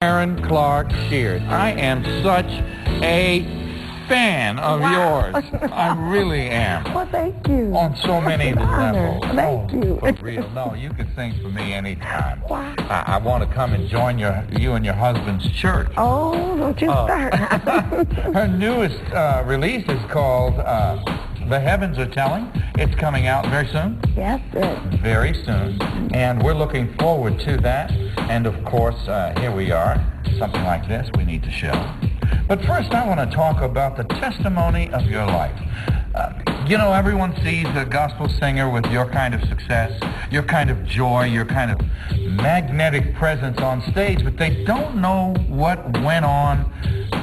Karen Clark Sheard. I am such a fan of yours. I really am. Well, thank you. On so many levels. Thank you. For real. No, you can sing for me anytime. Wow. I want to come and join you and your husband's church. Oh, don't you start. Her newest release is called The Heavens Are Telling. It's coming out very soon. Yes, sir. Very soon. And we're looking forward to that. And of course, here we are. Something like this we need to show. But first, I want to talk about the testimony of your life. You know, everyone sees a gospel singer with your kind of success, your kind of joy, your kind of magnetic presence on stage, but they don't know what went on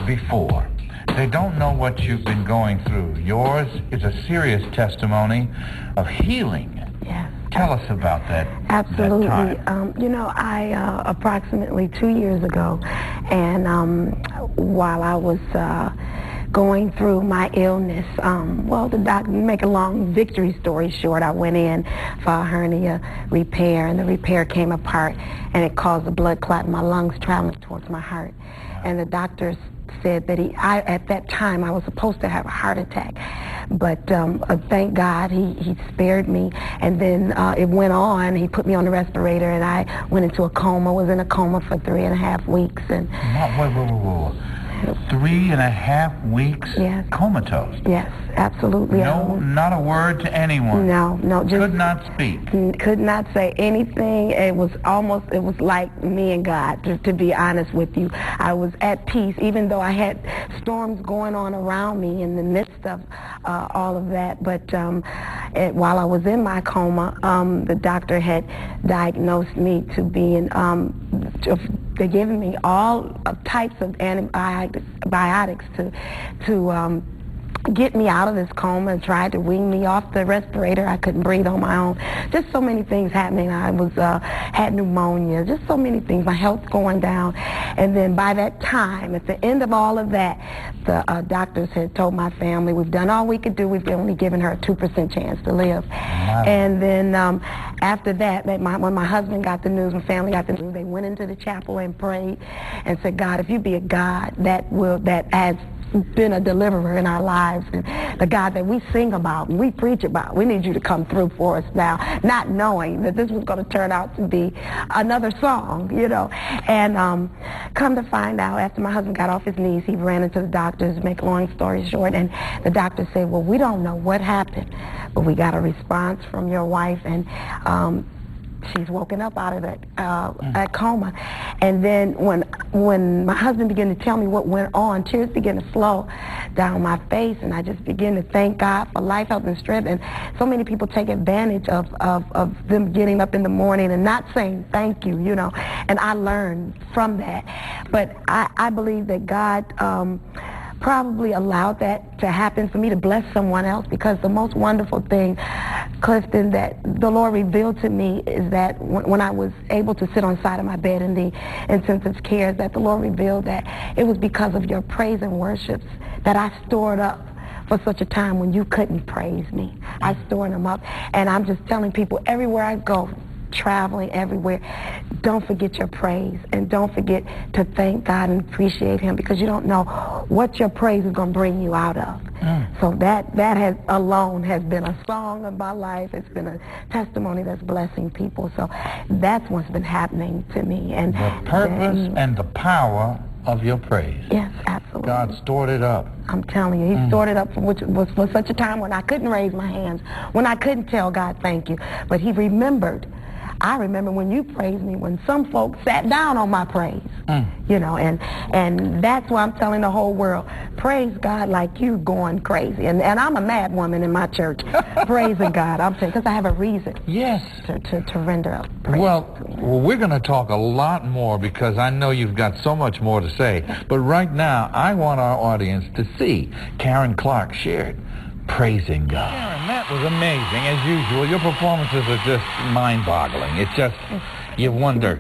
before. They don't know what you've been going through. Yours is a serious testimony of healing. Yes. Tell us about that. Absolutely. That time. You know, I approximately 2 years ago, and while I was going through my illness, well, the doctor, make a long victory story short, I went in for a hernia repair, and the repair came apart, and it caused a blood clot in my lungs traveling towards my heart. And the doctors said that at that time I was supposed to have a heart attack, but thank God he spared me. And then it went on. He put me on the respirator, and I went into a coma. Was in a coma for 3.5 weeks. And whoa. 3.5 weeks? Yes. Comatose? Yes, absolutely. No, not a word to anyone? No, just... Could not speak? Could not say anything. It was like me and God, to be honest with you. I was at peace, even though I had storms going on around me in the midst of all of that. But while I was in my coma, the doctor had diagnosed me to be in... They're giving me all types of antibiotics to get me out of this coma, and tried to wean me off the respirator. I couldn't breathe on my own. Just so many things happening. I was had pneumonia. Just so many things. My health going down. And then by that time, at the end of all of that, the doctors had told my family, we've done all we could do. We've only given her a 2% chance to live. Wow. And then after that, when my husband got the news, my family got the news, they went into the chapel and prayed and said, God, if you be a God that has been a deliverer in our lives, and the God that we sing about and we preach about, we need you to come through for us now, not knowing that this was going to turn out to be another song, you know. And come to find out, after my husband got off his knees, he ran into the doctors, to make a long story short, and the doctor said, well, we don't know what happened, but we got a response from your wife, and she's woken up out of that coma. And then when my husband began to tell me what went on, tears began to flow down my face, and I just began to thank God for life, health, and strength. And so many people take advantage of them getting up in the morning and not saying thank you, you know. And I learned from that. But I believe that God probably allowed that to happen for me to bless someone else, because the most wonderful thing, Clifton, that the Lord revealed to me is that when I was able to sit on the side of my bed in the intensive care, that the Lord revealed that it was because of your praise and worships that I stored up for such a time when you couldn't praise me. I stored them up, and I'm just telling people everywhere I go, traveling everywhere, don't forget your praise, and don't forget to thank God and appreciate him, because you don't know what your praise is going to bring you out of. So that has alone has been a song of my life. It's been a testimony that's blessing people. So that's what's been happening to me. And the purpose and the power of your praise. Yes, absolutely. God stored it up. I'm telling you, he stored it up for such a time when I couldn't raise my hands, when I couldn't tell God thank you. But he remembered. I remember when you praised me, when some folks sat down on my praise, you know, and that's why I'm telling the whole world, praise God like you going crazy. And I'm a mad woman in my church, praising God. I'm saying, because I have a reason. Yes. To render up praise. Well, we're going to talk a lot more, because I know you've got so much more to say. But right now, I want our audience to see Karen Clark Sheard praising God. Karen, that was amazing, as usual. Your performances are just mind-boggling. It's just, you wonder,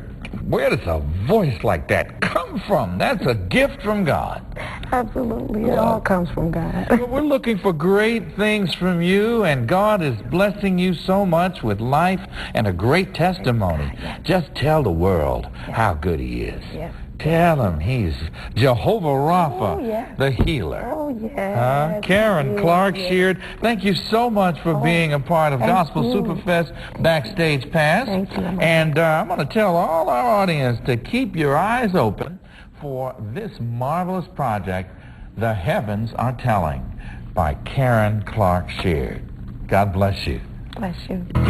where does a voice like that come from? That's a gift from God. Absolutely. It all comes from God. Well, we're looking for great things from you, and God is blessing you so much with life and a great testimony. Just tell the world how good he is. Yes. Tell him he's Jehovah Rapha, Oh, yes. the healer. Oh, yes. Karen Yes, Clark, yes. Sheard, thank you so much for being a part of thank Gospel you. Superfest Backstage Pass. Thank you. And I'm going to tell all our audience to keep your eyes open for this marvelous project, The Heavens Are Telling, by Karen Clark Sheard. God bless you. Bless you. Don't